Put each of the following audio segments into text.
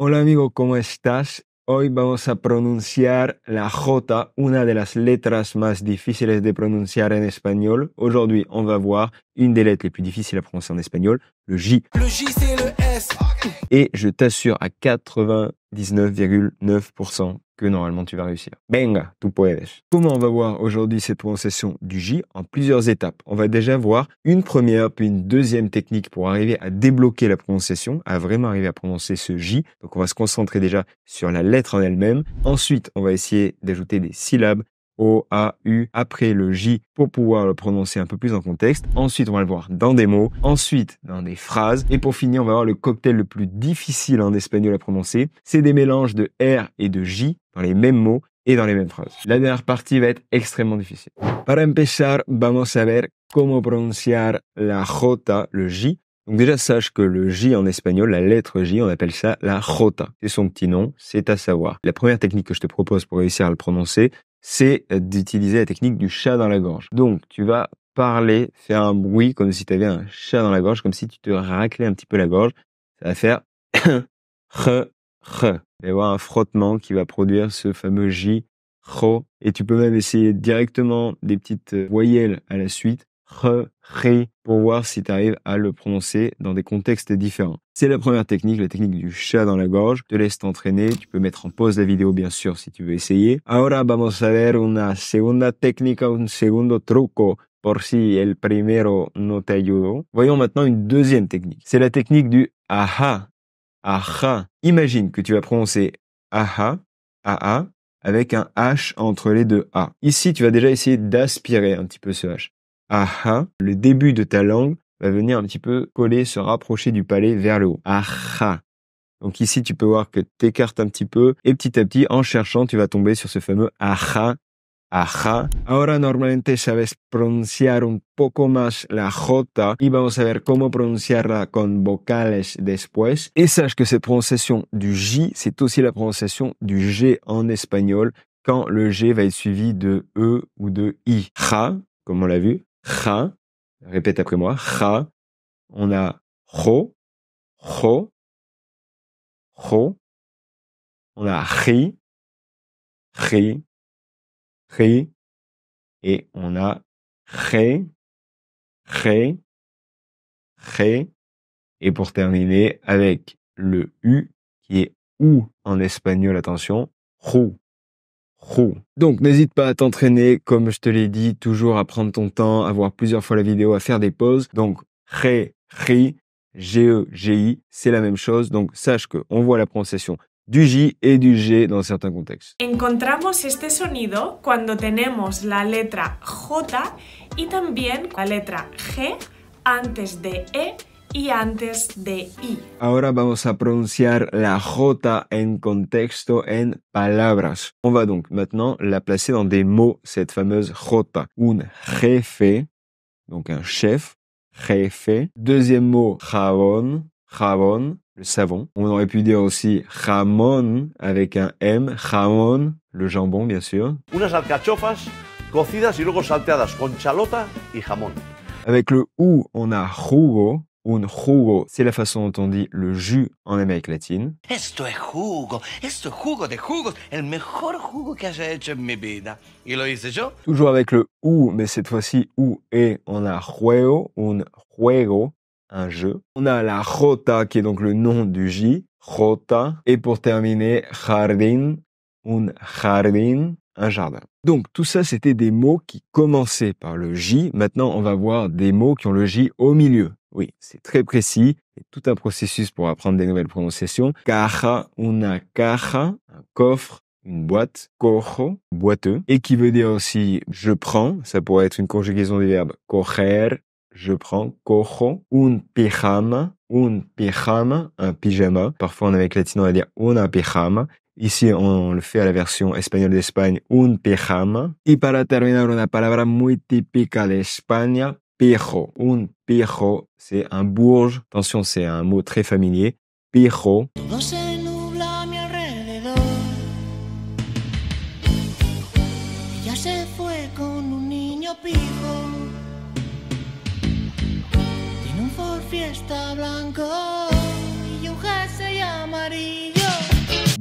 Hola amigo, ¿cómo estás? Hoy vamos a pronunciar la J, una de las letras más difíciles de pronunciar en espagnol. Aujourd'hui, on va voir une des lettres les plus difficiles à prononcer en espagnol, le J. Le J, c'est le S. Et je t'assure à 99,9% que normalement tu vas réussir. Venga, tu puedes. Comment on va voir aujourd'hui cette prononciation du J? En plusieurs étapes. On va déjà voir une première puis une deuxième technique pour arriver à débloquer la prononciation, à vraiment arriver à prononcer ce J. Donc on va se concentrer déjà sur la lettre en elle-même. Ensuite, on va essayer d'ajouter des syllabes O, A, U, après le J pour pouvoir le prononcer un peu plus en contexte. Ensuite, on va le voir dans des mots, ensuite dans des phrases. Et pour finir, on va voir le cocktail le plus difficile en espagnol à prononcer. C'est des mélanges de R et de J dans les mêmes mots et dans les mêmes phrases. La dernière partie va être extrêmement difficile. Para empezar, vamos a ver cómo pronunciar la J, le J. Donc déjà, sache que le J en espagnol, la lettre J, on appelle ça la J. C'est son petit nom, c'est à savoir. La première technique que je te propose pour réussir à le prononcer, c'est d'utiliser la technique du chat dans la gorge. Donc, tu vas parler, faire un bruit comme si tu avais un chat dans la gorge, comme si tu te raclais un petit peu la gorge. Ça va faire r. Il va y avoir un frottement qui va produire ce fameux J, ro. Et tu peux même essayer directement des petites voyelles à la suite, r, ri, pour voir si tu arrives à le prononcer dans des contextes différents. C'est la première technique, la technique du chat dans la gorge. Je te laisse t'entraîner. Tu peux mettre en pause la vidéo, bien sûr, si tu veux essayer. Ahora vamos a ver una segunda técnica, un segundo truco, por si el primero no te ayudó. Voyons maintenant une deuxième technique. C'est la technique du aha. Aha. Imagine que tu vas prononcer aha, aa, avec un H entre les deux A. Ici, tu vas déjà essayer d'aspirer un petit peu ce H. Aha, le début de ta langue va venir un petit peu coller, se rapprocher du palais vers le haut. Aha. Donc ici, tu peux voir que tu écartes un petit peu et petit à petit, en cherchant, tu vas tomber sur ce fameux aha. Ajá. Ahora normalmente sabes pronunciar un poco más la J y vamos a ver cómo pronunciarla con vocales después. Et sache que cette prononciation du J, c'est aussi la prononciation du G en espagnol quand le G va être suivi de E ou de I. Ja, comme on l'a vu. Ja. Répète après moi. Ja. On a jo, jo, jo. On a ri, ri, ri. Et on a ré, ré, ré. Et pour terminer avec le U qui est OU en espagnol, attention, rou, rou. Donc n'hésite pas à t'entraîner, comme je te l'ai dit, toujours à prendre ton temps, à voir plusieurs fois la vidéo, à faire des pauses. Donc ré, ri, G-E, G-I, c'est la même chose. Donc sache qu'on voit la prononciation du J et du G dans certains contextes. Encontramos este sonido cuando tenemos la letra J y también la letra G antes de E y antes de I. Ahora vamos a pronunciar la J en contexto, en palabras. On va donc maintenant la placer dans des mots, cette fameuse J. Un jefe, donc un chef, jefe. Deuxième mot, jabón, jabón. Le savon. On aurait pu dire aussi jamón avec un M, jamón, le jambon bien sûr. Unas alcachofas cocidas y luego salteadas con chalota y jamón. Avec le OU, on a jugo. Un jugo, c'est la façon dont on dit le jus en Amérique latine. Esto es jugo de jugos, el mejor jugo que haya hecho en mi vida. ¿Y lo hice yo? Toujours avec le OU, mais cette fois-ci OU et on a juego, un juego. Un jeu. On a la J qui est donc le nom du J, J. Et pour terminer, jardín, un jardín, un jardin. Donc tout ça, c'était des mots qui commençaient par le J. Maintenant, on va voir des mots qui ont le J au milieu. Oui, c'est très précis. C'est tout un processus pour apprendre des nouvelles prononciations. Caja, una caja, un coffre. Une boîte, cojo, boiteux. Et qui veut dire aussi je prends. Ça pourrait être une conjugaison du verbe coger. Je prends, cojo, un pijama, un pyjama. Parfois, en Amérique latine, on va dire una pijama. Ici, on le fait à la version espagnole d'Espagne, un pijama. Y para terminar, una palabra muy típica de España, pijo. Un pijo, c'est un bourge. Attention, c'est un mot très familier. Pijo. Todo se nubla a mi alrededor. Ella se fue con un niño pijo. Fiesta blanco y un jersey amarillo.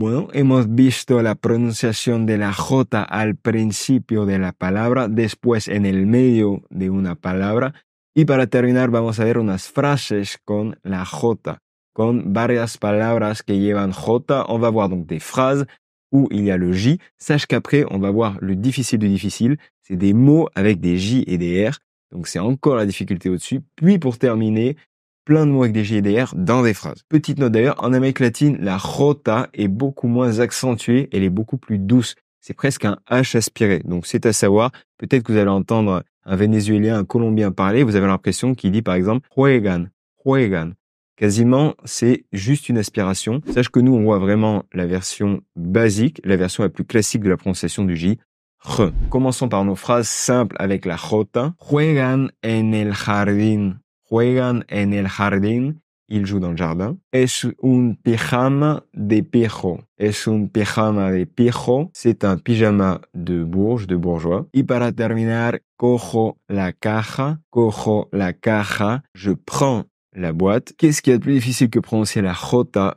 Bueno, hemos visto la pronunciación de la J al principio de la palabra, después en el medio de una palabra. Y para terminar vamos a ver unas frases con la J, con varias palabras que llevan J. On va voir donc des phrases où il y a le J. Sache qu'après, on va voir le difficile du difficile. C'est des mots avec des J et des R. Donc c'est encore la difficulté au-dessus. Puis pour terminer, plein de mots avec des J et des R dans des phrases. Petite note d'ailleurs, en Amérique latine, la J est beaucoup moins accentuée, elle est beaucoup plus douce. C'est presque un H aspiré. Donc c'est à savoir, peut-être que vous allez entendre un Vénézuélien, un Colombien parler, vous avez l'impression qu'il dit par exemple « juegan »,« juegan ». Quasiment, c'est juste une aspiration. Sache que nous, on voit vraiment la version basique, la version la plus classique de la prononciation du J. R. Commençons par nos phrases simples avec la J. Juegan en el jardín. Juegan en el jardín. Ils jouent dans le jardin. Es un pijama de pijo. Es un pijama de pijo. C'est un pyjama de bourge, de bourgeois. Y para terminar, cojo la caja. Cojo la caja. Je prends la boîte. Qu'est-ce qui est le plus difficile que prononcer la J?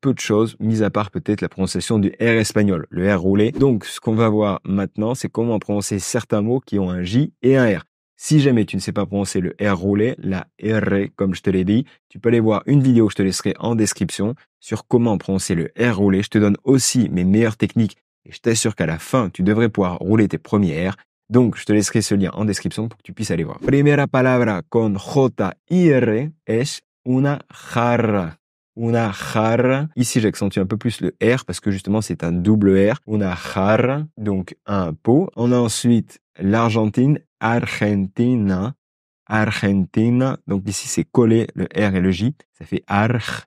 Peu de choses, mis à part peut-être la prononciation du R espagnol, le R roulé. Donc, ce qu'on va voir maintenant, c'est comment prononcer certains mots qui ont un J et un R. Si jamais tu ne sais pas prononcer le R roulé, la R, comme je te l'ai dit, tu peux aller voir une vidéo que je te laisserai en description sur comment prononcer le R roulé. Je te donne aussi mes meilleures techniques et je t'assure qu'à la fin, tu devrais pouvoir rouler tes premiers R. Donc, je te laisserai ce lien en description pour que tu puisses aller voir. Primera palabra con J y R es una jarra. Una jarra. Ici, j'accentue un peu plus le R parce que justement, c'est un double R. Una jarra, donc un pot. On a ensuite l'Argentine, Argentina. Argentina. Donc ici, c'est collé le R et le J. Ça fait arg,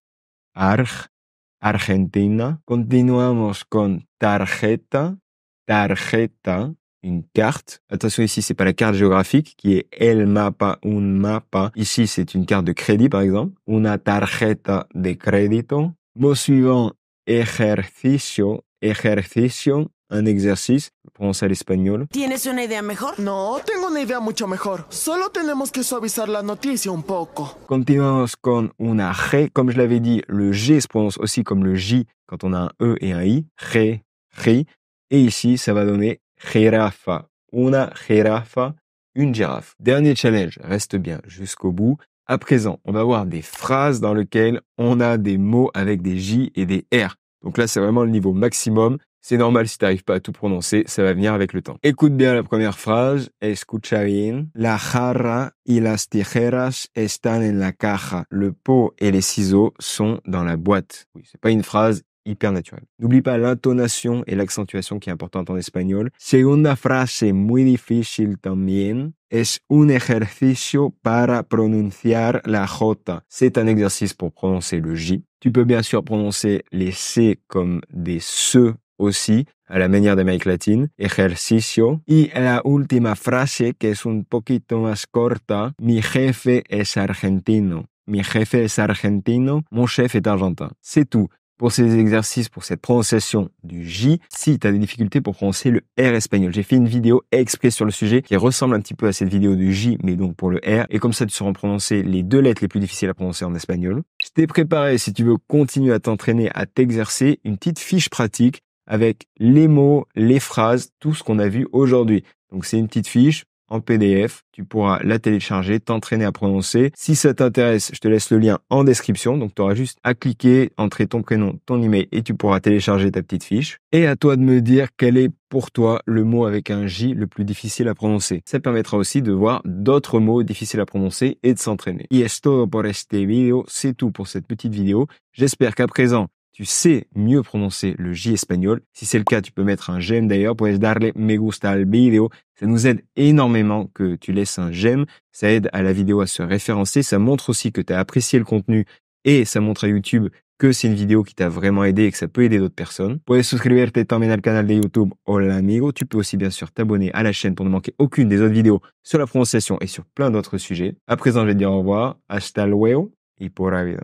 Argentina. Continuamos con tarjeta, tarjeta. Une carte. Attention ici, c'est pas la carte géographique qui est el mapa, un mapa. Ici, c'est une carte de crédit, par exemple. Una tarjeta de crédito. Mot suivant, ejercicio. Ejercicio, un exercice. Prononce à l'espagnol. ¿Tienes una idea mejor? No, tengo una idea mucho mejor. Solo tenemos que suavizar la noticia un poco. Continuamos con una G. Comme je l'avais dit, le G se prononce aussi comme le J quand on a un E et un I. G, G. Et ici, ça va donner jirafa, una jirafa, une girafe. Dernier challenge, reste bien jusqu'au bout. À présent, on va voir des phrases dans lesquelles on a des mots avec des J et des R. Donc là, c'est vraiment le niveau maximum. C'est normal si tu n'arrives pas à tout prononcer, ça va venir avec le temps. Écoute bien la première phrase, escucha bien. La jarra y las tijeras están en la caja. Le pot et les ciseaux sont dans la boîte. Oui, c'est pas une phrase hyper naturel. N'oublie pas l'intonation et l'accentuation qui est importante en espagnol. Segunda frase muy difícil también. Es un ejercicio para pronunciar la J. C'est un exercice pour prononcer le J. Tu peux bien sûr prononcer les C comme des se aussi, à la manière d'Amérique latine. Ejercicio. Y la última frase, que es un poquito más corta. Mi jefe es argentino. Mi jefe es argentino. Mon chef est argentin. C'est tout. Pour ces exercices, pour cette prononciation du J, si tu as des difficultés pour prononcer le R espagnol. J'ai fait une vidéo exprès sur le sujet qui ressemble un petit peu à cette vidéo du J, mais donc pour le R. Et comme ça, tu sauras prononcer les deux lettres les plus difficiles à prononcer en espagnol. Je t'ai préparé, si tu veux continuer à t'entraîner, à t'exercer, une petite fiche pratique avec les mots, les phrases, tout ce qu'on a vu aujourd'hui. Donc c'est une petite fiche en PDF, tu pourras la télécharger, t'entraîner à prononcer. Si ça t'intéresse, je te laisse le lien en description, donc tu auras juste à cliquer, entrer ton prénom, ton email et tu pourras télécharger ta petite fiche. Et à toi de me dire quel est pour toi le mot avec un J le plus difficile à prononcer. Ça permettra aussi de voir d'autres mots difficiles à prononcer et de s'entraîner. Y es todo por este video, c'est tout pour cette petite vidéo. J'espère qu'à présent, tu sais mieux prononcer le J espagnol. Si c'est le cas, tu peux mettre un j'aime d'ailleurs. Puedes darle me gusta al video. Ça nous aide énormément que tu laisses un j'aime. Ça aide à la vidéo à se référencer. Ça montre aussi que tu as apprécié le contenu et ça montre à YouTube que c'est une vidéo qui t'a vraiment aidé et que ça peut aider d'autres personnes. Puedes suscribirte también al canal de YouTube Hola Amigo. Tu peux aussi bien sûr t'abonner à la chaîne pour ne manquer aucune des autres vidéos sur la prononciation et sur plein d'autres sujets. À présent, je vais te dire au revoir. Hasta luego y por la vida.